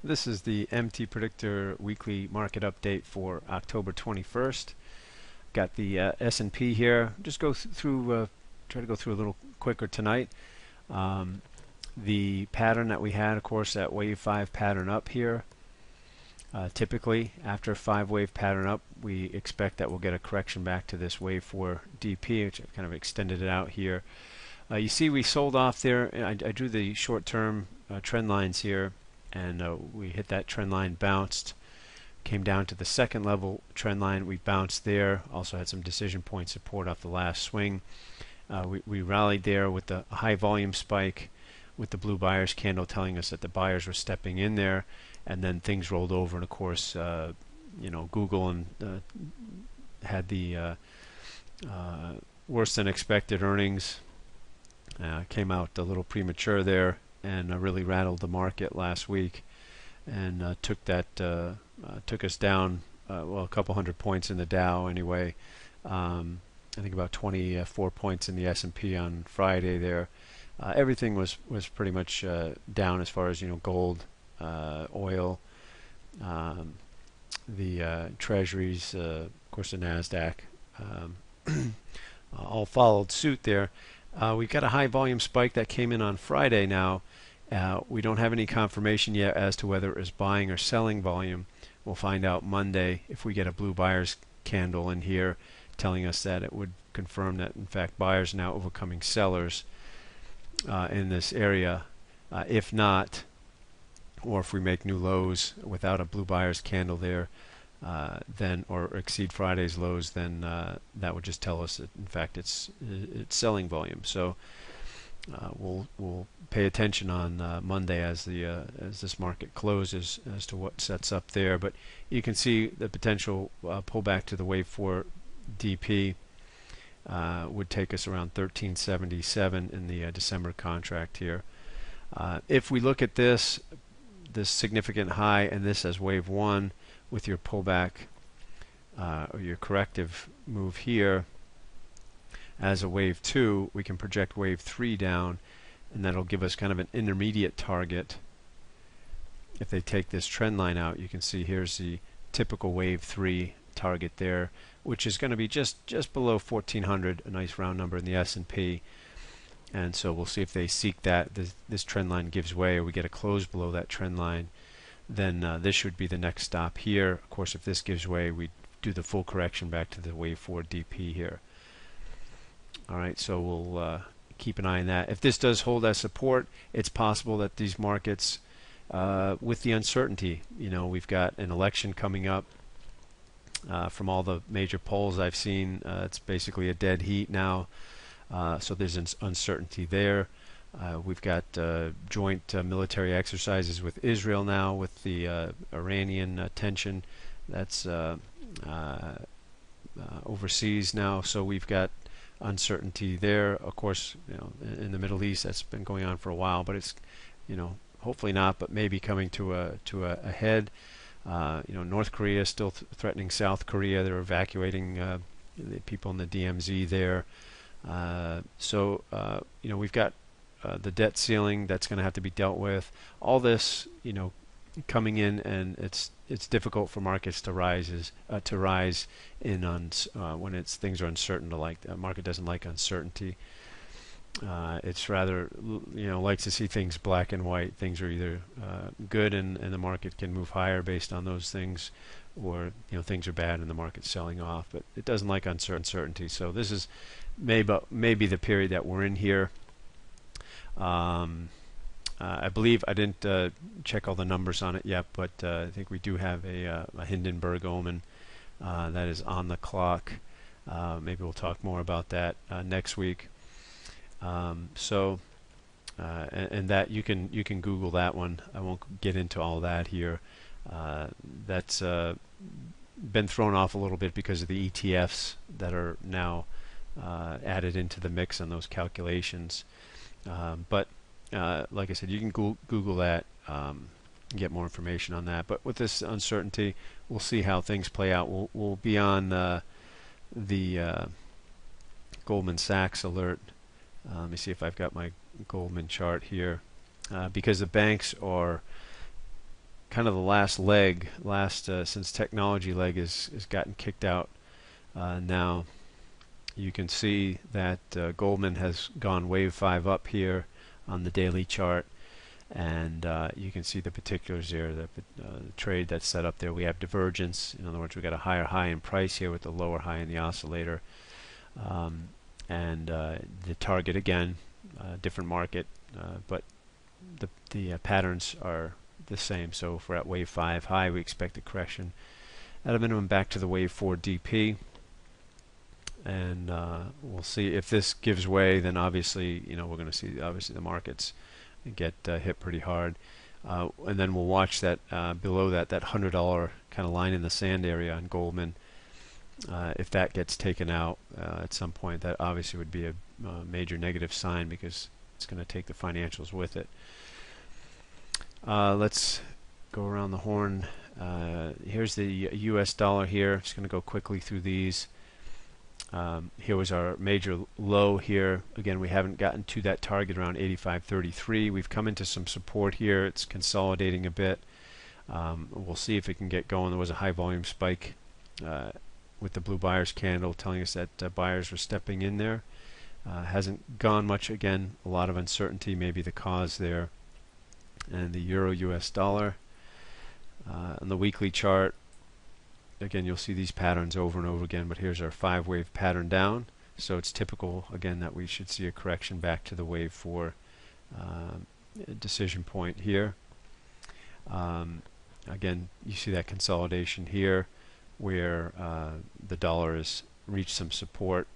This is the MTPredictor weekly market update for October 21st. Got the S&P here. Just go through, try to go through a little quicker tonight. The pattern that we had, of course, that wave 5 pattern up here. Typically, after a 5-wave pattern up, we expect that we'll get a correction back to this wave 4 DP, which I've kind of extended it out here. You see we sold off there. I drew the short-term trend lines here, and we hit that trend line, bounced, came down to the second level trend line. We bounced there, also had some decision point support off the last swing. We rallied there with the high volume spike with the blue buyers candle telling us that the buyers were stepping in there, and then things rolled over, and of course Google and had the worse than expected earnings. Came out a little premature there and really rattled the market last week, and took us down a couple hundred points in the Dow anyway. I think about 24 points in the S&P on Friday there. Everything was pretty much down as far as gold, oil, the treasuries, of course the Nasdaq, all followed suit there. We've got a high volume spike that came in on Friday now. We don't have any confirmation yet as to whether it was buying or selling volume. We'll find out Monday if we get a blue buyers candle in here telling us that. It would confirm that in fact buyers are now overcoming sellers in this area. If not, or if we make new lows without a blue buyers candle there, then or exceed Friday's lows, then that would just tell us that in fact it's selling volume. So we'll pay attention on Monday as this market closes as to what sets up there. But you can see the potential pullback to the wave 4 DP would take us around 1377 in the December contract here. If we look at this significant high and this as wave 1 with your pullback or your corrective move here as a wave 2, we can project wave 3 down, and that'll give us kind of an intermediate target. If they take this trend line out, you can see here's the typical wave 3 target there, which is going to be just below 1400, a nice round number in the S&P. And so we'll see if they seek that. This trend line gives way, or we get a close below that trend line, then this should be the next stop here. Of course, if this gives way, we do the full correction back to the wave 4 DP here. Alright, so we'll keep an eye on that. If this does hold as support, it's possible that these markets, with the uncertainty, we've got an election coming up. From all the major polls I've seen, it's basically a dead heat now. So there's uncertainty there. We've got joint military exercises with Israel now, with the Iranian tension that's overseas now. So we've got uncertainty there. Of course, in the Middle East, that's been going on for a while, but it's hopefully not, but maybe coming to a head. North Korea is still threatening South Korea. They're evacuating the people in the DMZ there. So we've got the debt ceiling that's going to have to be dealt with. All this, coming in, and it's difficult for markets to rise in on when things are uncertain. The market doesn't like uncertainty. It's rather likes to see things black and white. Things are either good and the market can move higher based on those things, or things are bad and the market's selling off. But it doesn't like uncertainty. So this is maybe the period that we're in here. I believe I didn't check all the numbers on it yet, but I think we do have a Hindenburg omen that is on the clock. Maybe we'll talk more about that next week. And that you can Google that one. I won't get into all that here. That's been thrown off a little bit because of the ETFs that are now added into the mix on those calculations. But like I said, you can Google that, get more information on that. But with this uncertainty, we'll see how things play out. We'll be on the Goldman Sachs alert. Let me see if I've got my Goldman chart here. Because the banks are kind of the last leg, since technology leg is gotten kicked out. Now you can see that Goldman has gone wave 5 up here on the daily chart, and you can see the particulars there. The trade that's set up there, we have divergence. In other words, we got a higher high in price here with the lower high in the oscillator, and the target again, different market, but the patterns are the same. So if we're at wave 5 high, we expect a correction at a minimum back to the wave 4 DP, and we'll see if this gives way. Then obviously, we're going to see obviously the markets get hit pretty hard, and then we'll watch that below that $100 kind of line in the sand area on Goldman. If that gets taken out at some point, that obviously would be a major negative sign, because it's going to take the financials with it. Let's go around the horn. Here's the US dollar here. Just going to go quickly through these. Here was our major low here. Again, we haven't gotten to that target around 85.33. We've come into some support here. It's consolidating a bit. We'll see if it can get going. There was a high volume spike with the blue buyers candle telling us that buyers were stepping in there. Hasn't gone much. Again, a lot of uncertainty, maybe the cause there. And the euro US dollar on the weekly chart, again, you'll see these patterns over and over again, but here's our 5-wave pattern down. So it's typical again that we should see a correction back to the wave 4 decision point here. Again, you see that consolidation here where the dollar has reached some support,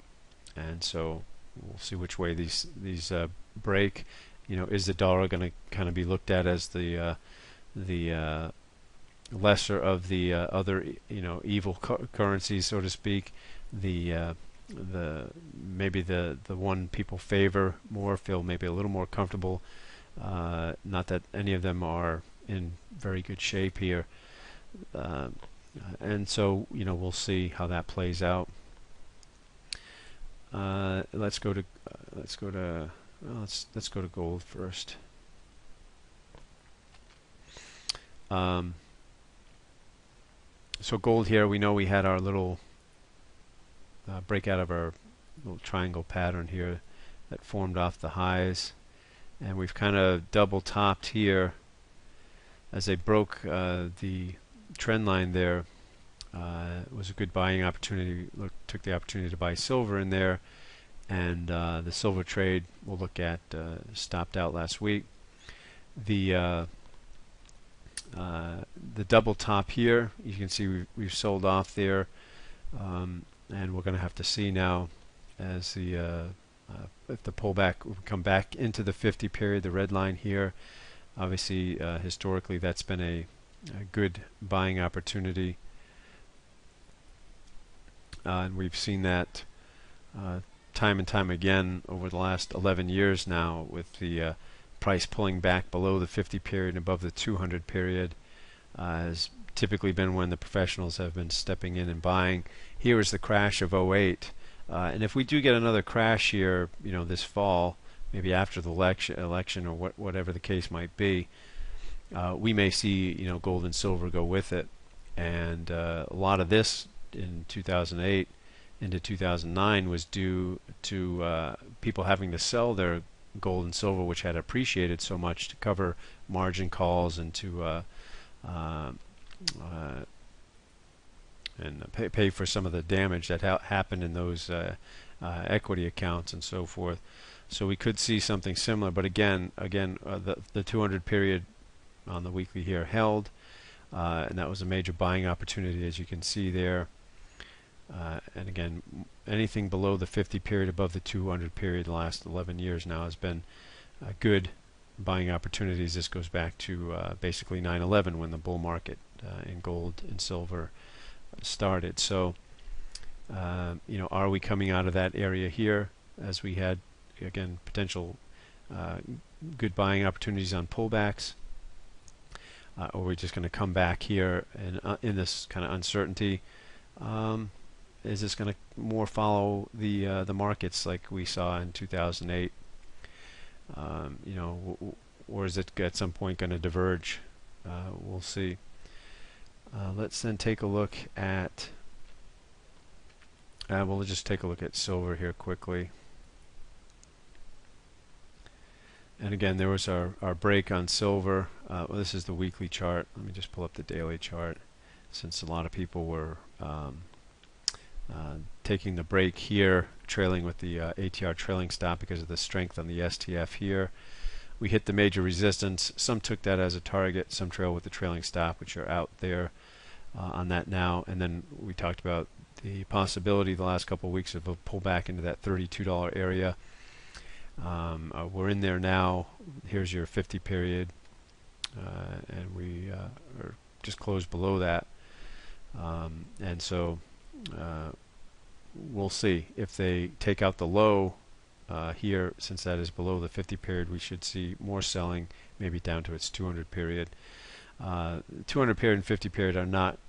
and so we'll see which way these break. Is the dollar going to kind of be looked at as the lesser of the other evil currencies, so to speak? Maybe the one people favor more, feel maybe a little more comfortable. Not that any of them are in very good shape here, and so we'll see how that plays out. Let's go to gold first. So gold here, we know we had our little breakout of our little triangle pattern here that formed off the highs, and we've kind of double topped here as they broke the trend line there. It was a good buying opportunity. Took the opportunity to buy silver in there, and the silver trade we'll look at stopped out last week. The double top here, you can see we've sold off there, and we're going to have to see now as if the pullback will come back into the 50 period, the red line here. Obviously, historically, that's been a good buying opportunity, and we've seen that time and time again over the last 11 years now, with the price pulling back below the 50 period and above the 200 period. Has typically been when the professionals have been stepping in and buying. Here is the crash of '08, and if we do get another crash here, this fall, maybe after the election or whatever the case might be, we may see gold and silver go with it. And a lot of this in 2008 into 2009 was due to people having to sell their gold and silver, which had appreciated so much, to cover margin calls and to pay for some of the damage that happened in those equity accounts and so forth. So we could see something similar, but again, the 200 period on the weekly here held, and that was a major buying opportunity, as you can see there. And again, anything below the 50 period, above the 200 period, the last 11 years now has been good buying opportunities. This goes back to basically 9/11, when the bull market in gold and silver started. So, are we coming out of that area here, as we had again potential good buying opportunities on pullbacks, or are we just going to come back here and in this kind of uncertainty? Is this going to more follow the markets like we saw in 2008? Or is it at some point going to diverge we'll see. Let's then take a look at, we'll just take a look at silver here quickly. And again, there was our break on silver. Well, this is the weekly chart. Let me just pull up the daily chart, since a lot of people were taking the break here, trailing with the ATR trailing stop because of the strength on the STF here. We hit the major resistance. Some took that as a target. Some trail with the trailing stop, which are out there on that now. And then we talked about the possibility the last couple of weeks of a pullback into that $32 area. We're in there now. Here's your 50 period, and we are just closed below that. And so we'll see if they take out the low here. Since that is below the 50 period, we should see more selling, maybe down to its 200 period. 200 period and 50 period are not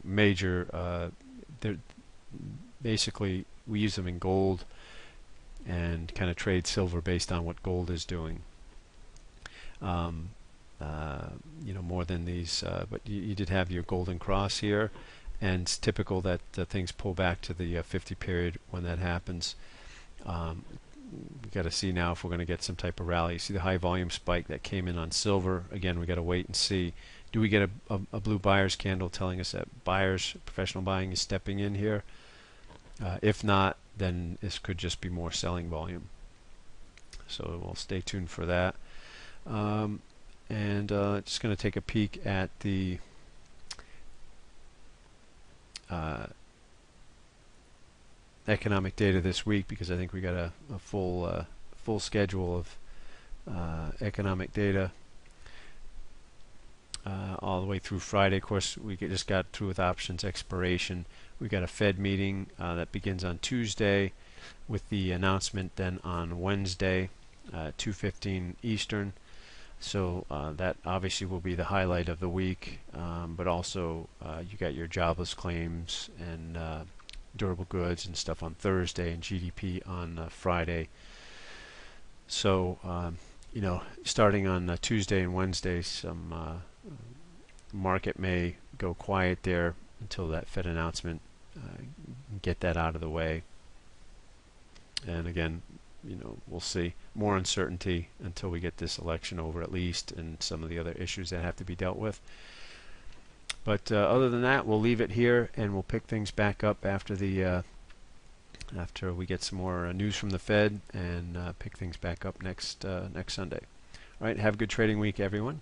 major. They're basically, we use them in gold and kind of trade silver based on what gold is doing. More than these, but you did have your golden cross here, and it's typical that things pull back to the 50 period when that happens. We got to see now if we're going to get some type of rally. You see the high volume spike that came in on silver. Again, we got to wait and see. Do we get a blue buyer's candle telling us that buyers, professional buying, is stepping in here? If not, then this could just be more selling volume. So we'll stay tuned for that. Just going to take a peek at the economic data this week, because I think we got a full schedule of economic data all the way through Friday. Of course, we just got through with options expiration. We got a Fed meeting that begins on Tuesday, with the announcement then on Wednesday, 2:15 Eastern. So that obviously will be the highlight of the week, but also you got your jobless claims and durable goods and stuff on Thursday, and GDP on Friday. So starting on Tuesday and Wednesday, some market may go quiet there until that Fed announcement, get that out of the way. And again, we'll see more uncertainty until we get this election over, at least, and some of the other issues that have to be dealt with. But other than that, we'll leave it here, and we'll pick things back up after the after we get some more news from the Fed, and pick things back up next Sunday. All right, have a good trading week, everyone.